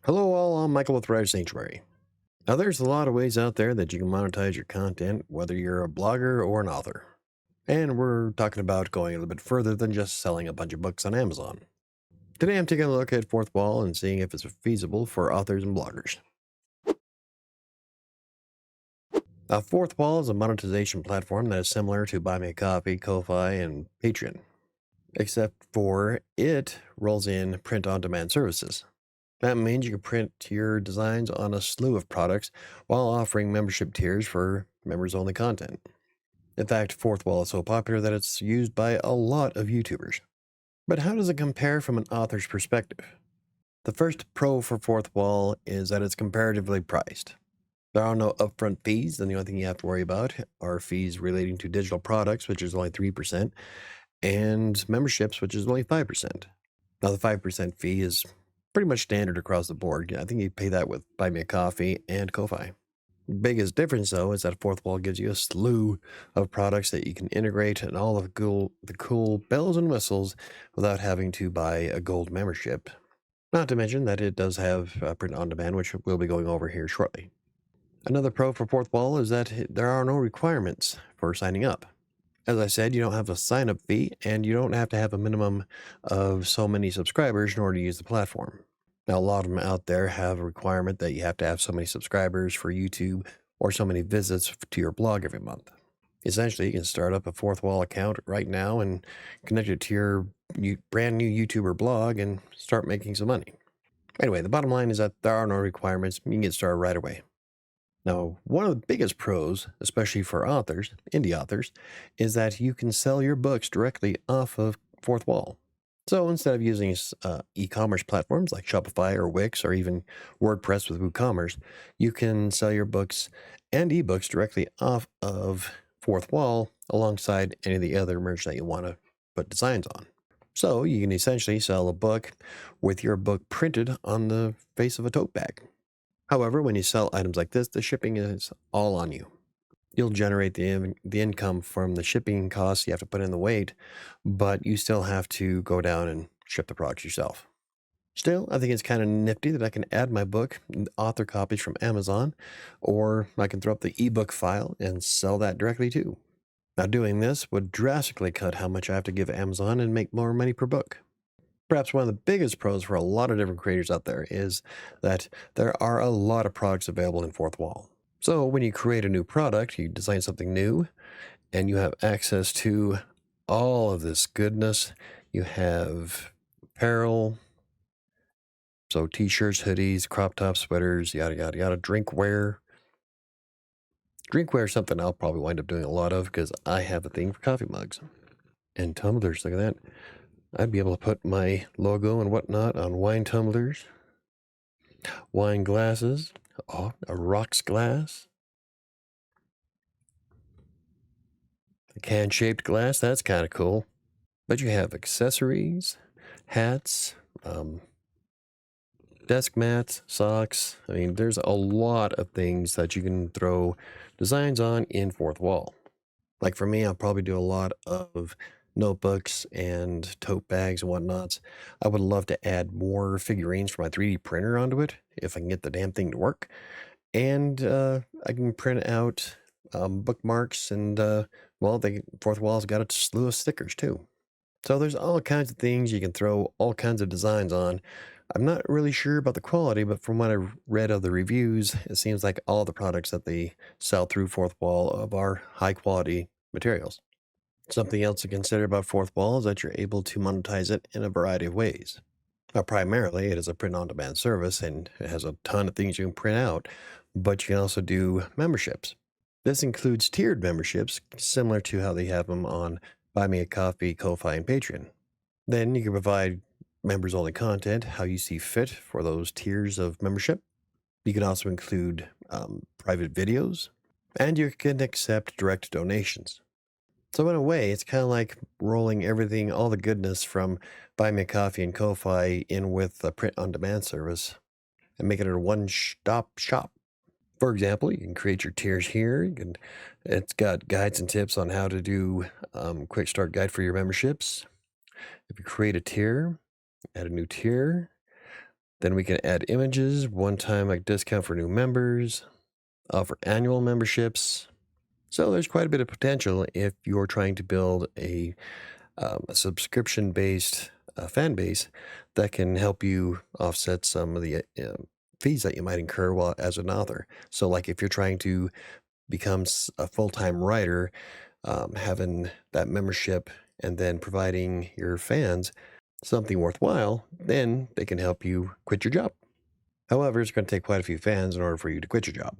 Hello, all. I'm Michael with WriterSanctuary. Now, there's a lot of ways out there that you can monetize your content, whether you're a blogger or an author. And we're talking about going a little bit further than just selling a bunch of books on Amazon. Today, I'm taking a look at Fourthwall and seeing if it's feasible for authors and bloggers. Now, Fourthwall is a monetization platform that is similar to Buy Me a Coffee, Ko-Fi, and Patreon, except for it rolls in print-on-demand services. That means you can print your designs on a slew of products while offering membership tiers for members-only content. In fact, Fourthwall is so popular that it's used by a lot of YouTubers. But how does it compare from an author's perspective? The first pro for Fourthwall is that it's comparatively priced. There are no upfront fees, and the only thing you have to worry about are fees relating to digital products, which is only 3%, and memberships, which is only 5%. Now, the 5% fee is pretty much standard across the board. I think you pay that with Buy Me a Coffee and Ko-Fi. Biggest difference, though, is that Fourthwall gives you a slew of products that you can integrate and all of the cool bells and whistles without having to buy a gold membership. Not to mention that it does have print on demand, which we'll be going over here shortly. Another pro for Fourthwall is that there are no requirements for signing up. As I said, you don't have a sign-up fee, and you don't have to have a minimum of so many subscribers in order to use the platform. Now, a lot of them out there have a requirement that you have to have so many subscribers for YouTube or so many visits to your blog every month. Essentially, you can start up a Fourthwall account right now and connect it to your brand new YouTuber blog and start making some money. Anyway, the bottom line is that there are no requirements. You can get started right away. Now, one of the biggest pros, especially for authors, indie authors, is that you can sell your books directly off of Fourthwall. So instead of using e-commerce platforms like Shopify or Wix or even WordPress with WooCommerce, you can sell your books and ebooks directly off of Fourthwall alongside any of the other merch that you want to put designs on. So you can essentially sell a book with your book printed on the face of a tote bag. However, when you sell items like this, the shipping is all on you. You'll generate the income from the shipping costs. You have to put in the weight, but you still have to go down and ship the products yourself. Still, I think it's kind of nifty that I can add my book, author copies from Amazon, or I can throw up the ebook file and sell that directly too. Now, doing this would drastically cut how much I have to give Amazon and make more money per book. Perhaps one of the biggest pros for a lot of different creators out there is that there are a lot of products available in Fourthwall. So when you create a new product, you design something new, and you have access to all of this goodness. You have apparel, so t-shirts, hoodies, crop top sweaters, yada, yada, yada, drinkware. Drinkware is something I'll probably wind up doing a lot of because I have a thing for coffee mugs. And tumblers, look at that. I'd be able to put my logo and whatnot on wine tumblers, wine glasses, oh, a rocks glass, a can-shaped glass. That's kind of cool. But you have accessories, hats, desk mats, socks. I mean, there's a lot of things that you can throw designs on in Fourthwall. Like for me, I'll probably do a lot of notebooks and tote bags and whatnots. I would love to add more figurines for my 3D printer onto it if I can get the damn thing to work. And I can print out bookmarks and, Fourthwall's got a slew of stickers too. So there's all kinds of things you can throw all kinds of designs on. I'm not really sure about the quality, but from what I read of the reviews, it seems like all the products that they sell through Fourthwall are high quality materials. Something else to consider about Fourthwall is that you're able to monetize it in a variety of ways. Now, primarily, it is a print-on-demand service, and it has a ton of things you can print out, but you can also do memberships. This includes tiered memberships, similar to how they have them on Buy Me a Coffee, Ko-Fi, and Patreon. Then you can provide members-only content how you see fit for those tiers of membership. You can also include private videos, and you can accept direct donations. So in a way, it's kind of like rolling everything, all the goodness from Buy Me a Coffee and Ko-Fi in with a print-on-demand service and making it a one-stop shop. For example, you can create your tiers here. It's got guides and tips on how to do quick start guide for your memberships. If you create a tier, add a new tier, Then we can add images, one-time like discount for new members, offer annual memberships. So there's quite a bit of potential if you're trying to build a subscription-based fan base that can help you offset some of the fees that you might incur while as an author. So like if you're trying to become a full-time writer, having that membership and then providing your fans something worthwhile, then they can help you quit your job. However, it's going to take quite a few fans in order for you to quit your job.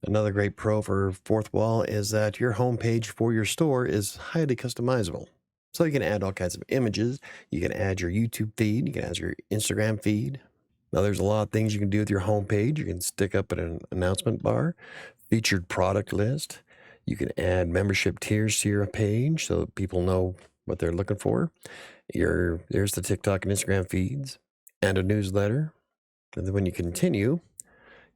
Another great pro for Fourthwall is that your homepage for your store is highly customizable. So you can add all kinds of images. You can add your YouTube feed. You can add your Instagram feed. Now, there's a lot of things you can do with your homepage. You can stick up an announcement bar, featured product list. You can add membership tiers to your page so that people know what they're looking for. There's the TikTok and Instagram feeds and a newsletter. And then when you continue,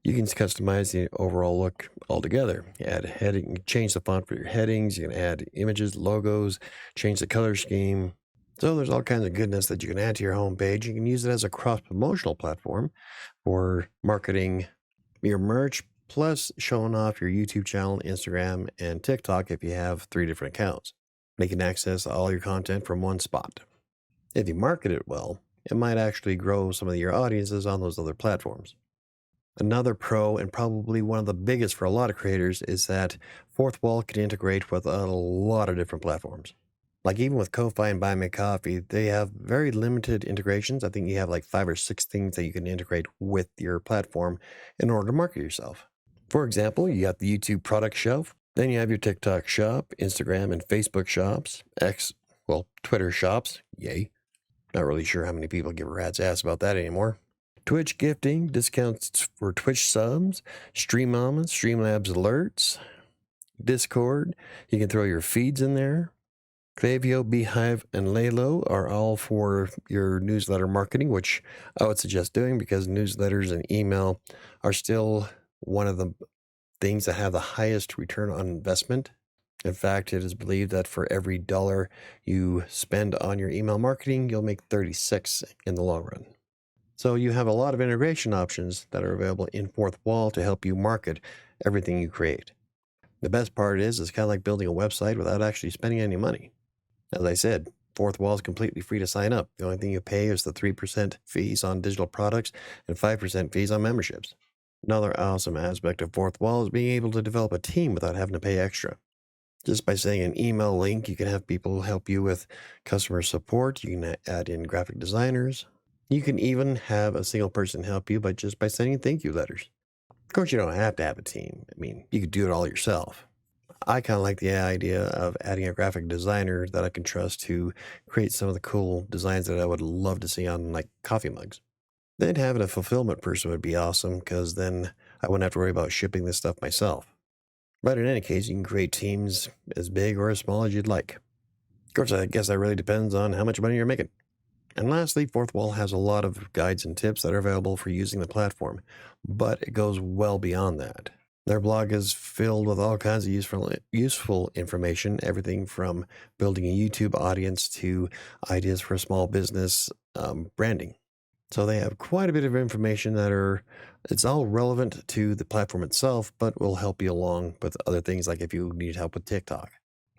you can customize the overall look altogether. Add heading, change the font for your headings. You can add images, logos, change the color scheme. So there's all kinds of goodness that you can add to your homepage. You can use it as a cross-promotional platform for marketing your merch, plus showing off your YouTube channel, Instagram, and TikTok if you have 3 different accounts. They can access all your content from one spot. If you market it well, it might actually grow some of your audiences on those other platforms. Another pro, and probably one of the biggest for a lot of creators, is that Fourthwall can integrate with a lot of different platforms. Like even with Ko-Fi and Buy Me Coffee, they have very limited integrations. I think you have like 5 or 6 things that you can integrate with your platform in order to market yourself. For example, you got the YouTube product shelf, then you have your TikTok shop, Instagram and Facebook shops, Twitter shops, yay. Not really sure how many people give a rat's ass about that anymore. Twitch gifting, discounts for Twitch subs, Stream Mamas, Streamlabs alerts, Discord. You can throw your feeds in there. Klaviyo, Beehive, and Lalo are all for your newsletter marketing, which I would suggest doing because newsletters and email are still one of the things that have the highest return on investment. In fact, it is believed that for every $1 you spend on your email marketing, you'll make 36 in the long run. So you have a lot of integration options that are available in Fourthwall to help you market everything you create. The best part is it's kind of like building a website without actually spending any money. As I said, Fourthwall is completely free to sign up. The only thing you pay is the 3% fees on digital products and 5% fees on memberships. Another awesome aspect of Fourthwall is being able to develop a team without having to pay extra. Just by saying an email link, you can have people help you with customer support. You can add in graphic designers. You can even have a single person help you by sending thank you letters. Of course, you don't have to have a team. I mean, you could do it all yourself. I kind of like the idea of adding a graphic designer that I can trust to create some of the cool designs that I would love to see on like coffee mugs. Then having a fulfillment person would be awesome because then I wouldn't have to worry about shipping this stuff myself. But in any case, you can create teams as big or as small as you'd like. Of course, I guess that really depends on how much money you're making. And lastly, Fourthwall has a lot of guides and tips that are available for using the platform, but it goes well beyond that. Their blog is filled with all kinds of useful information, everything from building a YouTube audience to ideas for small business branding. So they have quite a bit of information it's all relevant to the platform itself, but will help you along with other things like if you need help with TikTok.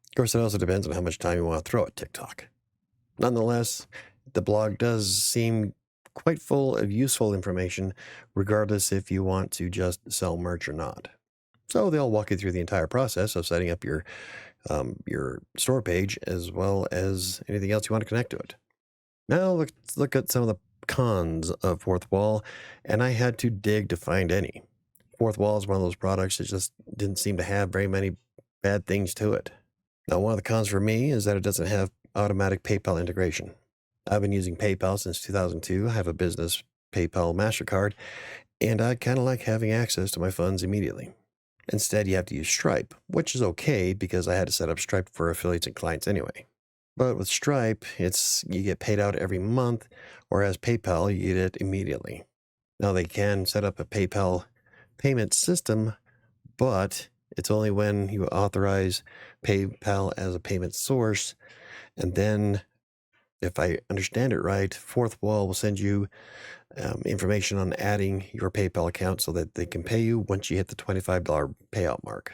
Of course, it also depends on how much time you want to throw at TikTok. Nonetheless, the blog does seem quite full of useful information, regardless if you want to just sell merch or not. So they'll walk you through the entire process of setting up your store page as well as anything else you want to connect to it. Now let's look at some of the cons of Fourthwall, and I had to dig to find any. Fourthwall is one of those products that just didn't seem to have very many bad things to it. Now, one of the cons for me is that it doesn't have automatic PayPal integration. I've been using PayPal since 2002. I have a business PayPal MasterCard, and I kind of like having access to my funds immediately. Instead, you have to use Stripe, which is okay because I had to set up Stripe for affiliates and clients anyway. But with Stripe, you get paid out every month, whereas PayPal, you get it immediately. Now, they can set up a PayPal payment system, but it's only when you authorize PayPal as a payment source, and then If I understand it right, Fourthwall will send you information on adding your PayPal account so that they can pay you once you hit the $25 payout mark.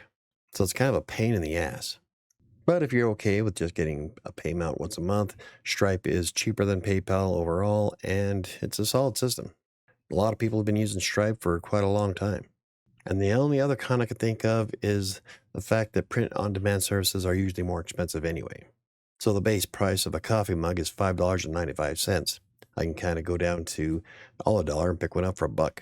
So it's kind of a pain in the ass. But if you're okay with just getting a payment once a month, Stripe is cheaper than PayPal overall, and it's a solid system. A lot of people have been using Stripe for quite a long time. And the only other con I could think of is the fact that print-on-demand services are usually more expensive anyway. So the base price of a coffee mug is $5.95. I can kind of go down to all $1 and pick one up for $1.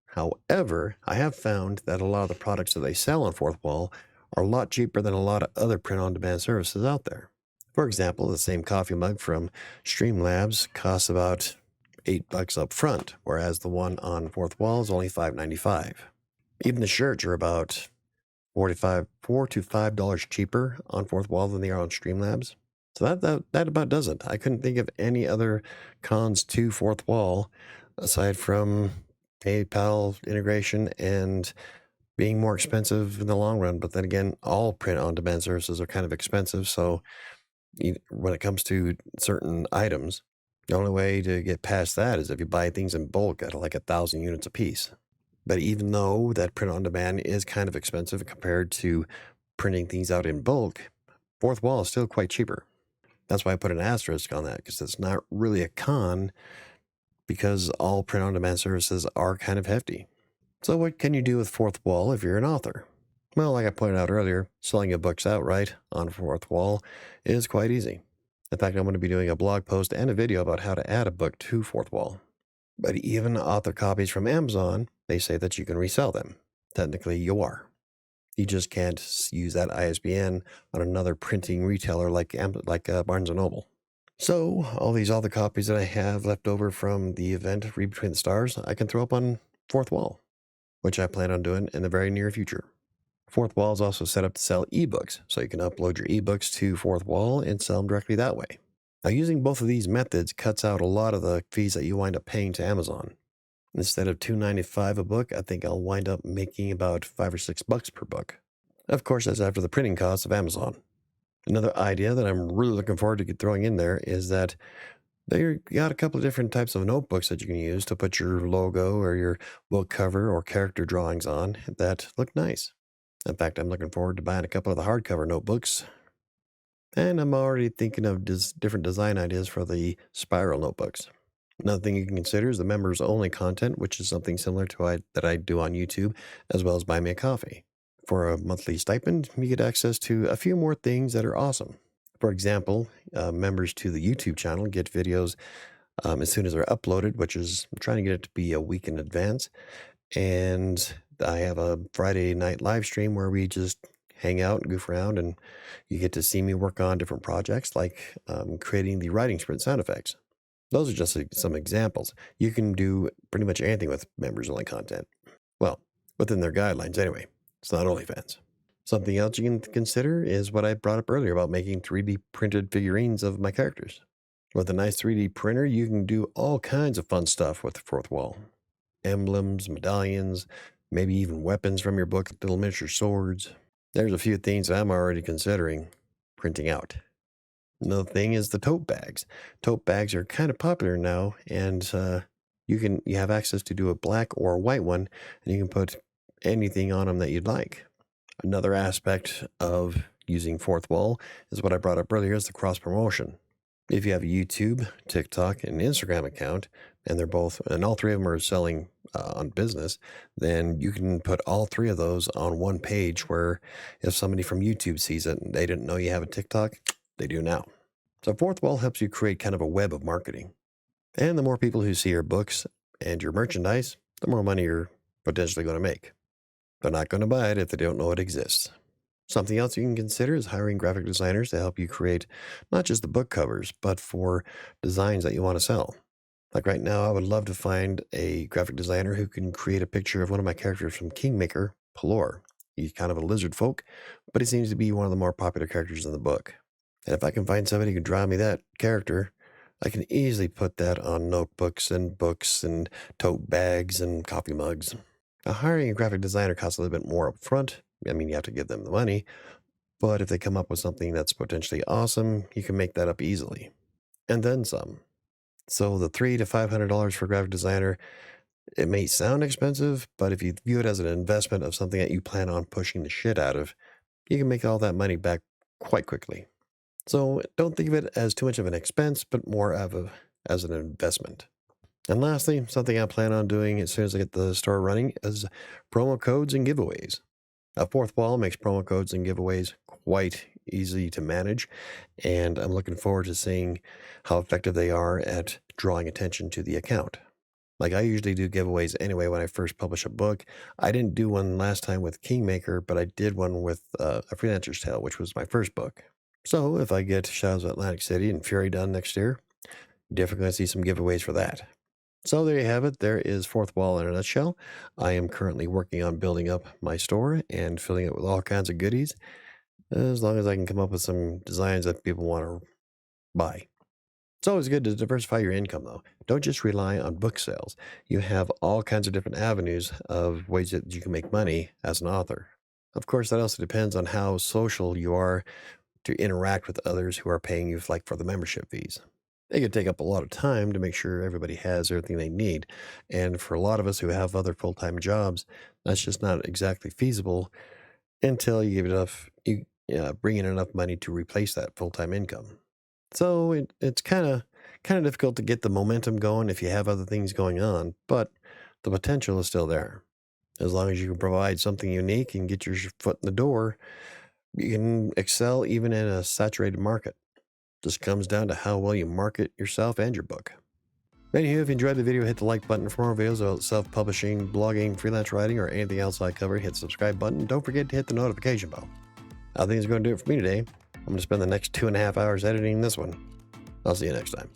However, I have found that a lot of the products that they sell on Fourthwall are a lot cheaper than a lot of other print-on-demand services out there. For example, the same coffee mug from Streamlabs costs about $8 up front, whereas the one on Fourthwall is only $5.95. Even the shirts are about $4 to $5 cheaper on Fourthwall than they are on Streamlabs. So that about does it. I couldn't think of any other cons to Fourthwall aside from PayPal integration and being more expensive in the long run. But then again, all print-on-demand services are kind of expensive. So when it comes to certain items, the only way to get past that is if you buy things in bulk at like 1,000 units a piece. But even though that print-on-demand is kind of expensive compared to printing things out in bulk, Fourthwall is still quite cheaper. That's why I put an asterisk on that, because it's not really a con, because all print-on-demand services are kind of hefty. So what can you do with Fourthwall if you're an author? Well, like I pointed out earlier, selling your books outright on Fourthwall is quite easy. In fact, I'm going to be doing a blog post and a video about how to add a book to Fourthwall. But even author copies from Amazon, they say that you can resell them. Technically, you are. You just can't use that ISBN on another printing retailer like Barnes & Noble. So, all these author copies that I have left over from the event Read Between the Stars, I can throw up on Fourthwall, which I plan on doing in the very near future. Fourthwall is also set up to sell ebooks, so you can upload your ebooks to Fourthwall and sell them directly that way. Now, using both of these methods cuts out a lot of the fees that you wind up paying to Amazon. Instead of $2.95 a book, I think I'll wind up making about $5 or $6 per book. Of course, that's after the printing costs of Amazon. Another idea that I'm really looking forward to throwing in there is that they got a couple of different types of notebooks that you can use to put your logo or your book cover or character drawings on that look nice. In fact, I'm looking forward to buying a couple of the hardcover notebooks. And I'm already thinking of different design ideas for the spiral notebooks. Another thing you can consider is the members only content, which is something similar to that I do on YouTube, as well as Buy Me a Coffee. For a monthly stipend, you get access to a few more things that are awesome. For example, members to the YouTube channel get videos as soon as they're uploaded, which is I'm trying to get it to be a week in advance. And I have a Friday night live stream where we just hang out and goof around, and you get to see me work on different projects like creating the writing sprint sound effects. Those are just some examples. You can do pretty much anything with members-only content. Well, within their guidelines anyway. It's not OnlyFans. Something else you can consider is what I brought up earlier about making 3D printed figurines of my characters. With a nice 3D printer, you can do all kinds of fun stuff with Fourthwall. Emblems, medallions, maybe even weapons from your book, little miniature swords. There's a few things I'm already considering printing out. Another thing is the tote bags. Tote bags are kind of popular now, and you have access to do a black or a white one, and you can put anything on them that you'd like. Another aspect of using Fourthwall is what I brought up earlier, is the cross promotion. If you have a YouTube, TikTok, and Instagram account, and all three of them are selling on business, then you can put all three of those on one page where if somebody from YouTube sees it and they didn't know you have a TikTok, they do now. So Fourthwall helps you create kind of a web of marketing. And the more people who see your books and your merchandise, the more money you're potentially going to make. They're not going to buy it if they don't know it exists. Something else you can consider is hiring graphic designers to help you create not just the book covers, but for designs that you want to sell. Like right now, I would love to find a graphic designer who can create a picture of one of my characters from Kingmaker, Pelor. He's kind of a lizard folk, but he seems to be one of the more popular characters in the book. And if I can find somebody who can draw me that character, I can easily put that on notebooks and books and tote bags and coffee mugs. Now, hiring a graphic designer costs a little bit more up front. I mean, you have to give them the money, but if they come up with something that's potentially awesome, you can make that up easily. and then some. So the $300 to $500 for a graphic designer, it may sound expensive, but if you view it as an investment of something that you plan on pushing the shit out of, you can make all that money back quite quickly. So don't think of it as too much of an expense, but more as an investment. And lastly, something I plan on doing as soon as I get the store running is promo codes and giveaways. Fourthwall makes promo codes and giveaways quite easy to manage, and I'm looking forward to seeing how effective they are at drawing attention to the account. Like, I usually do giveaways anyway when I first publish a book. I didn't do one last time with Kingmaker, but I did one with A Freelancer's Tale, which was my first book. So if I get Shadows of Atlantic City and Fury done next year, definitely going to see some giveaways for that. So there you have it. There is Fourthwall in a nutshell. I am currently working on building up my store and filling it with all kinds of goodies, as long as I can come up with some designs that people want to buy. It's always good to diversify your income, though. Don't just rely on book sales. You have all kinds of different avenues of ways that you can make money as an author. Of course, that also depends on how social you are to interact with others who are paying you, like, for the membership fees. It could take up a lot of time to make sure everybody has everything they need. And for a lot of us who have other full-time jobs, that's just not exactly feasible until you bring in enough money to replace that full-time income. So it's kind of difficult to get the momentum going if you have other things going on, but the potential is still there. As long as you can provide something unique and get your foot in the door, you can excel even in a saturated market. Just comes down to how well you market yourself and your book. Anywho, if you enjoyed the video, hit the like button. For more videos about self-publishing, blogging, freelance writing, or anything else I cover, hit the subscribe button. Don't forget to hit the notification bell. I think it's going to do it for me today. I'm going to spend the next 2.5 hours editing this one. I'll see you next time.